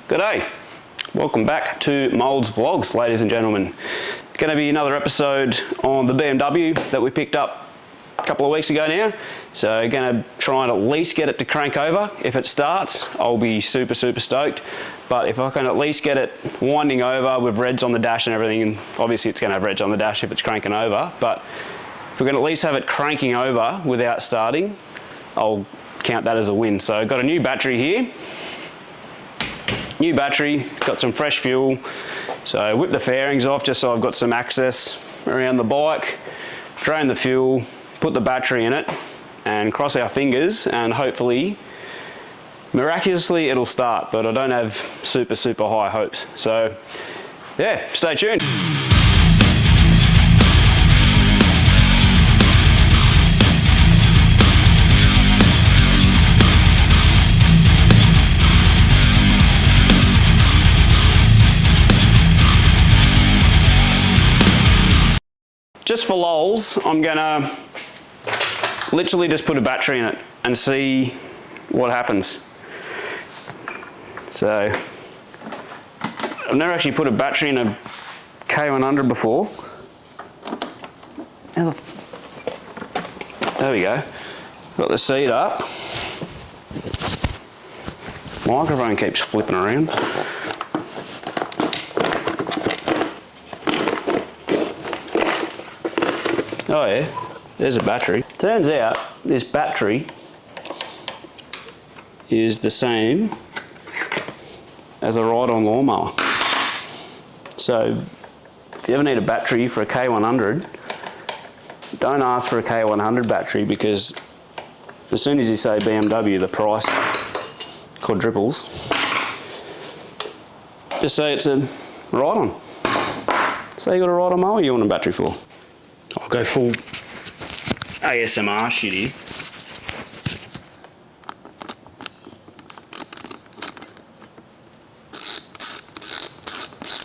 G'day, welcome back to Moldz Vlogs, ladies and gentlemen. Going to be another episode on the BMW that we picked up a couple of weeks ago now. So going to try and at least get it to crank over. If it starts, I'll be super stoked. But if I can at least get it winding over with reds on the dash and everything, and obviously it's going to have reds on the dash if it's cranking over, but if we can at least have it cranking over without starting, I'll count that as a win. So I've got a new battery here. New battery, got some fresh fuel. So whip the fairings off just so I've got some access around the bike, drain the fuel, put the battery in it, and cross our fingers, and hopefully, miraculously, it'll start, but I don't have super high hopes. So yeah, stay tuned. Just for lols, I'm gonna literally just put a battery in it and see what happens. So, I've never actually put a battery in a K100 before. There we go. Got the seat up. Microphone keeps flipping around. Oh yeah, there's a battery. Turns out this battery is the same as a ride-on lawnmower. So if you ever need a battery for a K100, don't ask for a K100 battery, because as soon as you say BMW, the price quadruples. Just say it's a ride-on. Say you got a ride-on mower you want a battery for. I'll go full ASMR shit here.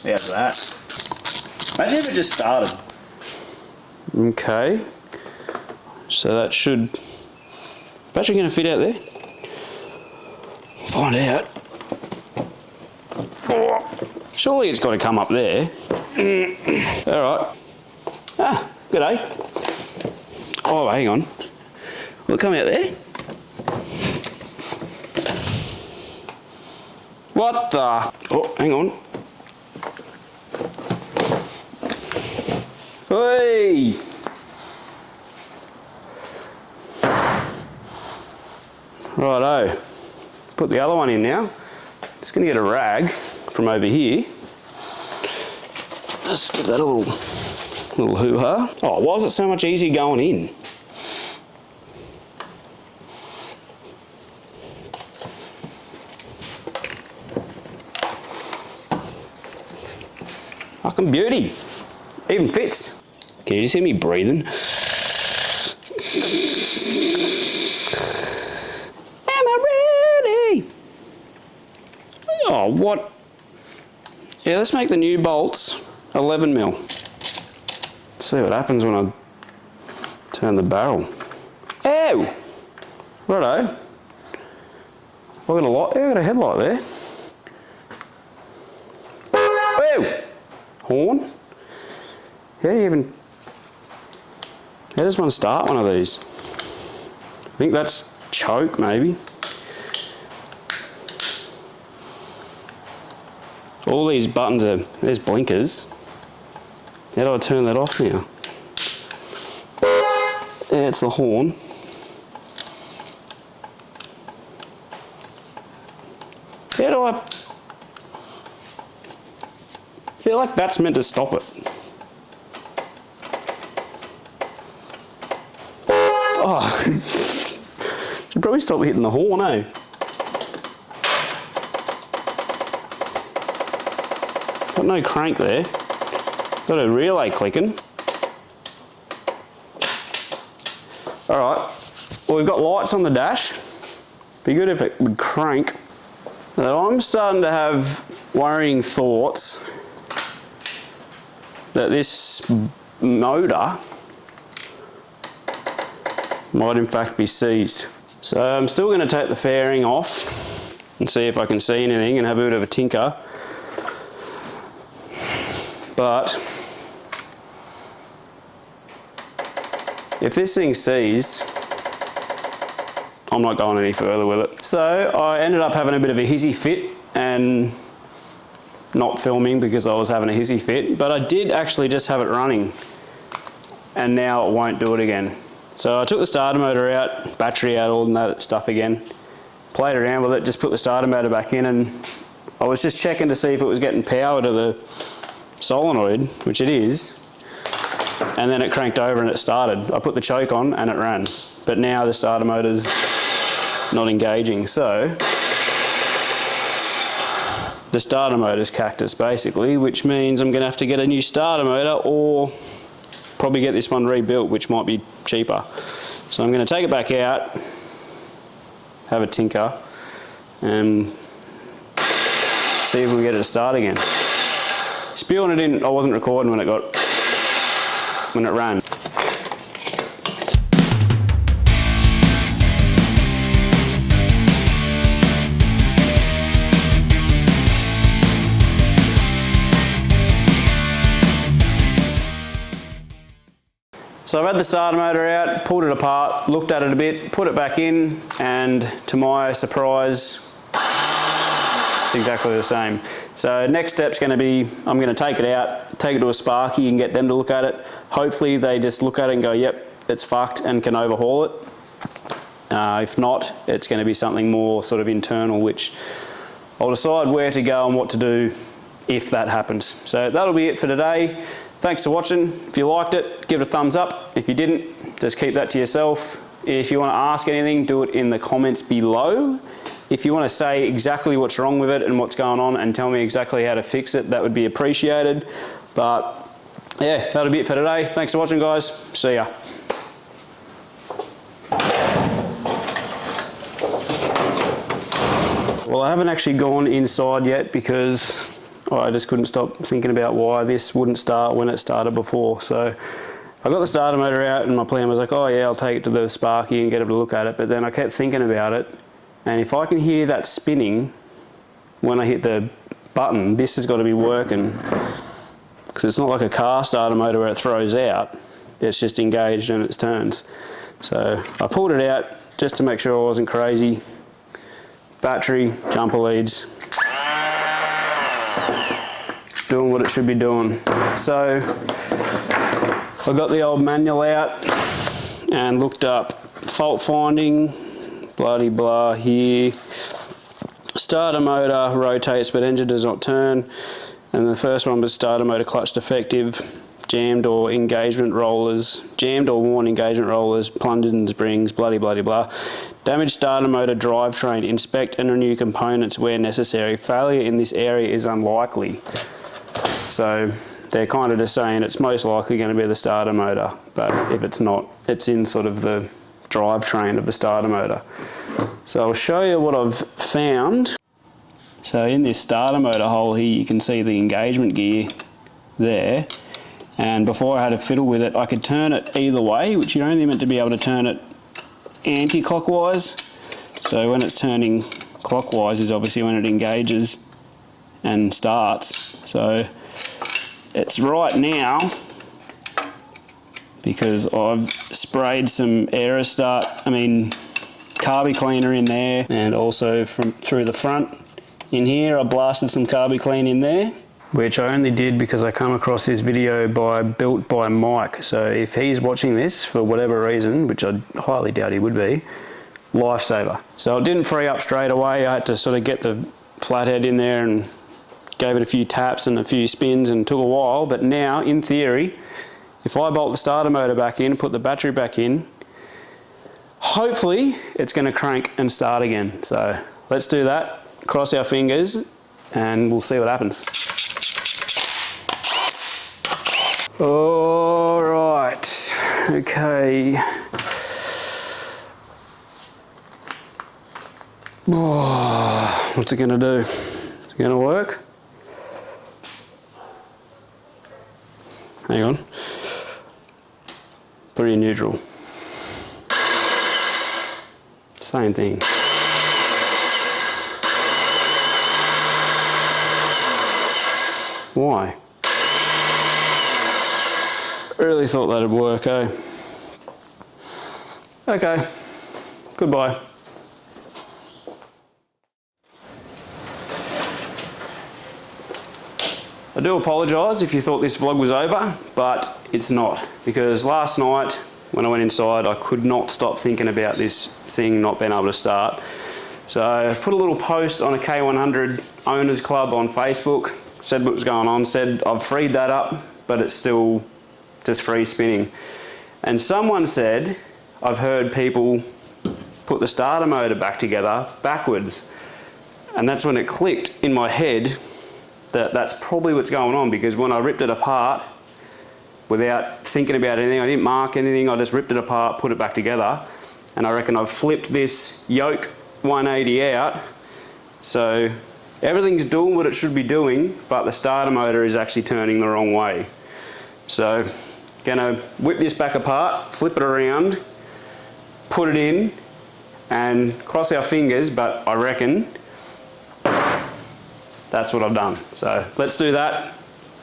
How's that? Imagine if it just started. Okay. So that should... Battery going to fit out there? Find out. Surely it's got to come up there. Alright. Ah. G'day. Oh, hang on. Will it come out there? What the? Oh, hang on. Hey! Righto. Put the other one in now. Just going to get a rag from over here. Just give that a little hoo-ha. Oh, why is it so much easier going in? Fucking beauty. Even fits. Can you just hear me breathing? Am I ready? Oh, what? Yeah, let's make the new bolts 11mm. See what happens when I turn the barrel. Ow! Righto. I've got a light. Yeah, I've got a headlight there. Ow! Horn. How does one start one of these? I think that's choke, maybe. All these buttons are, there's blinkers. How do I turn that off now? Yeah, it's the horn. How do I... feel like that's meant to stop it. Oh. Should probably stop hitting the horn, eh? Got no crank there. Got a relay clicking. Alright, well, we've got lights on the dash. Be good if it would crank. So I'm starting to have worrying thoughts that this motor might in fact be seized. So I'm still going to take the fairing off and see if I can see anything and have a bit of a tinker. But if this thing's seized, I'm not going any further with it. So I ended up having a bit of a hissy fit and not filming because I was having a hissy fit, but I did actually just have it running and now it won't do it again. So I took the starter motor out, battery out, all that stuff again, played around with it, just put the starter motor back in, and I was just checking to see if it was getting power to the solenoid, which it is, and then it cranked over and it started. I put the choke on and it ran, but now the starter motor's not engaging. So the starter motor's cactus basically, which means I'm going to have to get a new starter motor or probably get this one rebuilt, which might be cheaper. So I'm going to take it back out, have a tinker, and see if we can get it to start again. Spewing it in, I wasn't recording when it ran. So I've had the starter motor out, pulled it apart, looked at it a bit, put it back in, and to my surprise, it's exactly the same. So next step's going to be, I'm going to take it out, take it to a Sparky and get them to look at it. Hopefully they just look at it and go, yep, it's fucked, and can overhaul it. If not, it's going to be something more sort of internal, which I'll decide where to go and what to do if that happens. So that'll be it for today. Thanks for watching. If you liked it, give it a thumbs up. If you didn't, just keep that to yourself. If you want to ask anything, do it in the comments below. If you want to say exactly what's wrong with it and what's going on and tell me exactly how to fix it, that would be appreciated. But yeah, that'll be it for today. Thanks for watching, guys. See ya. Well, I haven't actually gone inside yet because I just couldn't stop thinking about why this wouldn't start when it started before. So I got the starter motor out and my plan was like, oh yeah, I'll take it to the Sparky and get them to look at it. But then I kept thinking about it, and if I can hear that spinning when I hit the button, this has got to be working, because it's not like a car starter motor where it throws out. It's just engaged and it turns. So I pulled it out just to make sure I wasn't crazy. Battery, jumper leads, doing what it should be doing. So I got the old manual out and looked up fault finding, bloody blah here. Starter motor rotates but engine does not turn. And the first one was starter motor clutch defective, jammed or worn engagement rollers, plunged in springs, bloody blah. Damaged starter motor drivetrain, inspect and renew components where necessary. Failure in this area is unlikely. So they're kind of just saying it's most likely going to be the starter motor, but if it's not, it's in sort of the drivetrain of the starter motor. So I'll show you what I've found. So in this starter motor hole here, you can see the engagement gear there. And before I had to fiddle with it, I could turn it either way, which you're only meant to be able to turn it anti-clockwise. So when it's turning clockwise is obviously when it engages and starts. So it's right now, because I've sprayed some carby cleaner in there, and also through the front in here I blasted some carby clean in there, which I only did because I come across this video built by Mike. So if he's watching this for whatever reason, which I highly doubt he would be, lifesaver. So it didn't free up straight away. I had to sort of get the flathead in there and gave it a few taps and a few spins, and took a while. But now, in theory, if I bolt the starter motor back in, put the battery back in, hopefully it's going to crank and start again. So let's do that, cross our fingers, and we'll see what happens. All right, okay. Oh, what's it going to do? Is it going to work? Hang on. Put it in neutral. Same thing. Why? Really thought that'd work, eh? Okay, goodbye. I do apologise if you thought this vlog was over, but it's not, because last night when I went inside I could not stop thinking about this thing not being able to start. So I put a little post on a K100 owners club on Facebook, said what was going on, said I've freed that up but it's still just free spinning. And someone said I've heard people put the starter motor back together backwards, and that's when it clicked in my head that that's probably what's going on, because when I ripped it apart without thinking about anything, I didn't mark anything, I just ripped it apart, put it back together, and I reckon I've flipped this yoke 180 out, so everything's doing what it should be doing, but the starter motor is actually turning the wrong way. So gonna whip this back apart, flip it around, put it in, and cross our fingers, but I reckon that's what I've done. So let's do that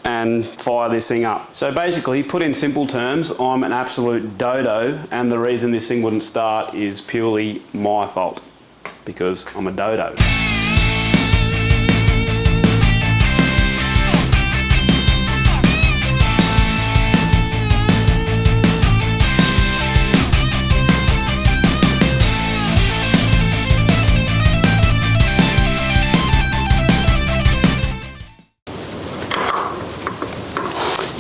and fire this thing up. So basically, put in simple terms, I'm an absolute dodo, and the reason this thing wouldn't start is purely my fault, because I'm a dodo.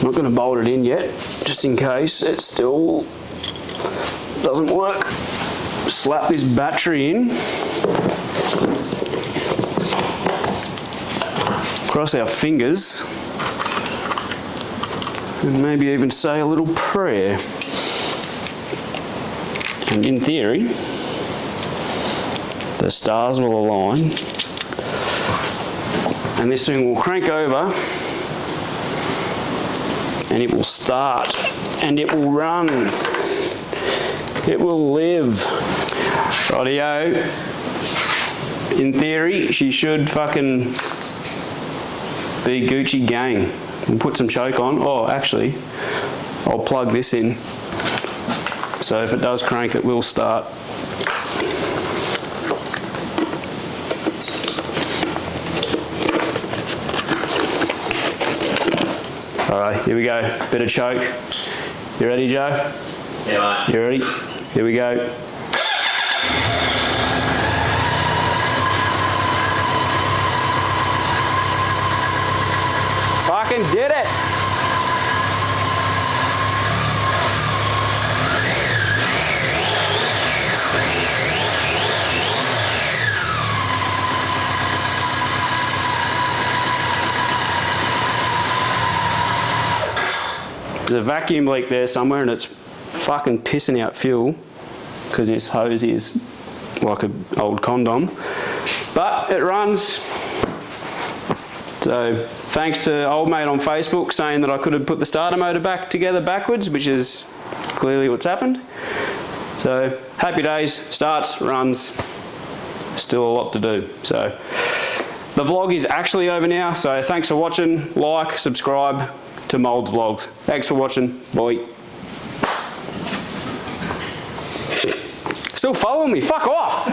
I'm not going to bolt it in yet, just in case it still doesn't work. Slap this battery in, cross our fingers, and maybe even say a little prayer. And in theory, the stars will align, and this thing will crank over, and it will start, and it will run, it will live. Rightio. In theory, she should fucking be Gucci gang. We'll put some choke on. Oh, actually, I'll plug this in, so if it does crank, it will start. Alright, here we go. Bit of choke. You ready, Joe? Yeah, mate. You ready? Here we go. Fucking did it! There's a vacuum leak there somewhere, and it's fucking pissing out fuel because this hose is like an old condom, but it runs. So thanks to old mate on Facebook saying that I could have put the starter motor back together backwards, which is clearly what's happened. So happy days, starts, runs, still a lot to do. So the vlog is actually over now, so thanks for watching. Like, subscribe to Moldz Vlogs. Thanks for watching. Bye. Still following me, fuck off!